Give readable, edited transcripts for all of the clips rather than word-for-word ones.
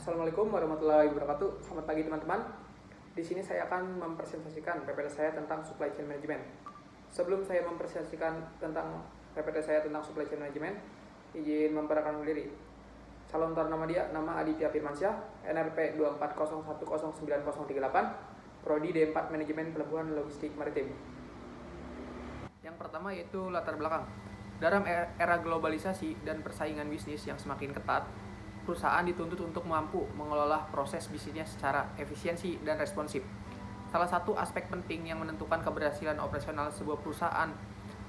Assalamualaikum warahmatullahi wabarakatuh. Selamat pagi teman-teman. Di sini saya akan mempresentasikan PPT saya tentang supply chain management. Sebelum saya mempresentasikan tentang PPT saya tentang supply chain management, izin memperkenalkan diri. Calon taruna dia nama Aditya Firmansyah, NRP 240109038, Prodi D4 Manajemen Pelabuhan Logistik Maritim. Yang pertama yaitu latar belakang. Dalam era globalisasi dan persaingan bisnis yang semakin ketat, perusahaan dituntut untuk mampu mengelola proses bisnisnya secara efisiensi dan responsif. Salah satu aspek penting yang menentukan keberhasilan operasional sebuah perusahaan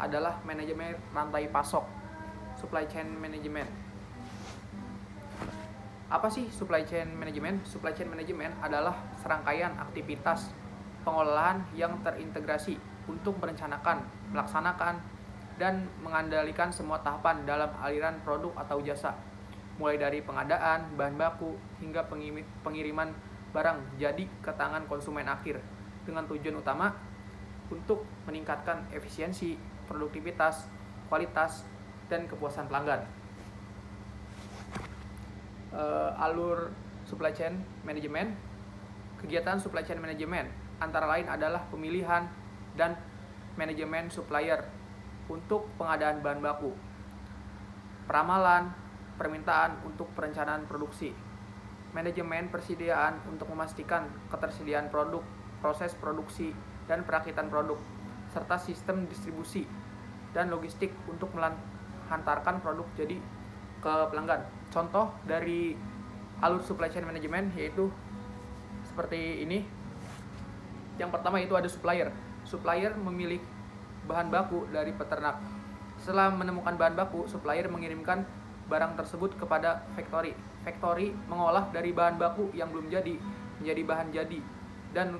adalah manajemen rantai pasok, supply chain management. Apa sih supply chain management? Supply chain management adalah serangkaian aktivitas pengolahan yang terintegrasi untuk merencanakan, melaksanakan, dan mengandalkan semua tahapan dalam aliran produk atau jasa, mulai dari pengadaan, bahan baku, hingga pengiriman barang jadi ke tangan konsumen akhir, dengan tujuan utama untuk meningkatkan efisiensi, produktivitas, kualitas, dan kepuasan pelanggan. Alur supply chain management. Kegiatan supply chain management antara lain adalah pemilihan dan manajemen supplier untuk pengadaan bahan baku, peramalan, permintaan untuk perencanaan produksi, manajemen persediaan untuk memastikan ketersediaan produk, proses produksi dan perakitan produk, serta sistem distribusi dan logistik untuk menghantarkan produk jadi ke pelanggan. Contoh dari alur supply chain management yaitu seperti ini. Yang pertama itu ada supplier. Supplier memilih bahan baku dari peternak. Setelah menemukan bahan baku, supplier mengirimkan barang tersebut kepada factory. Factory mengolah dari bahan baku yang belum jadi menjadi bahan jadi, dan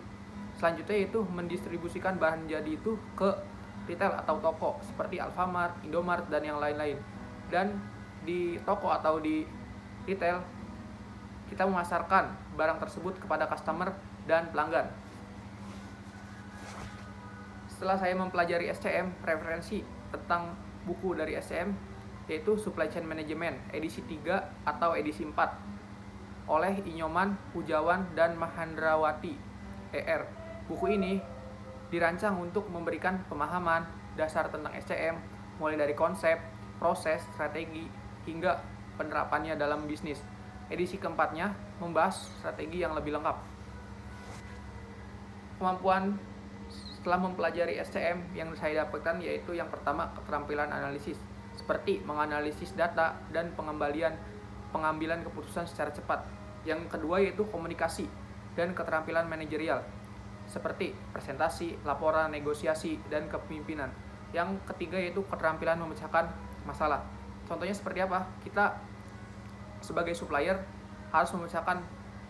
selanjutnya itu mendistribusikan bahan jadi itu ke retail atau toko seperti Alfamart, Indomart, dan yang lain-lain. Dan di toko atau di retail kita memasarkan barang tersebut kepada customer dan pelanggan. Setelah saya mempelajari SCM, referensi tentang buku dari SCM yaitu Supply Chain Management edisi 3 atau edisi 4 oleh Inyoman, Pujawan, dan Mahendrawati ER. Buku ini dirancang untuk memberikan pemahaman dasar tentang SCM mulai dari konsep, proses, strategi, hingga penerapannya dalam bisnis. Edisi keempatnya membahas strategi yang lebih lengkap. Kemampuan setelah mempelajari SCM yang saya dapatkan yaitu yang pertama, keterampilan analisis, seperti menganalisis data dan pengambilan keputusan secara cepat. Yang kedua yaitu komunikasi dan keterampilan manajerial, seperti presentasi, laporan, negosiasi, dan kepemimpinan. Yang ketiga yaitu keterampilan memecahkan masalah. Contohnya seperti apa? Kita sebagai supplier harus memecahkan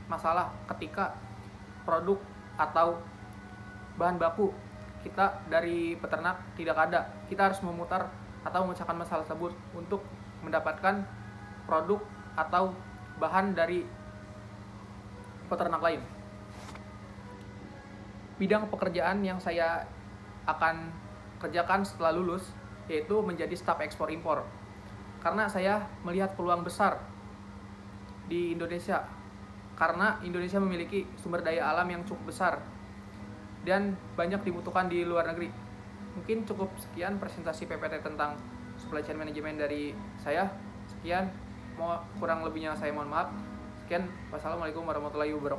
masalah ketika produk atau bahan baku kita dari peternak tidak ada. Kita harus memutar atau memecahkan masalah tersebut untuk mendapatkan produk atau bahan dari peternak lain. Bidang pekerjaan yang saya akan kerjakan setelah lulus yaitu menjadi staf ekspor impor, karena saya melihat peluang besar di Indonesia, karena Indonesia memiliki sumber daya alam yang cukup besar dan banyak dibutuhkan di luar negeri. Mungkin cukup sekian presentasi PPT tentang supply chain management dari saya. Sekian, kurang lebihnya saya mohon maaf. Sekian, wassalamualaikum warahmatullahi wabarakatuh.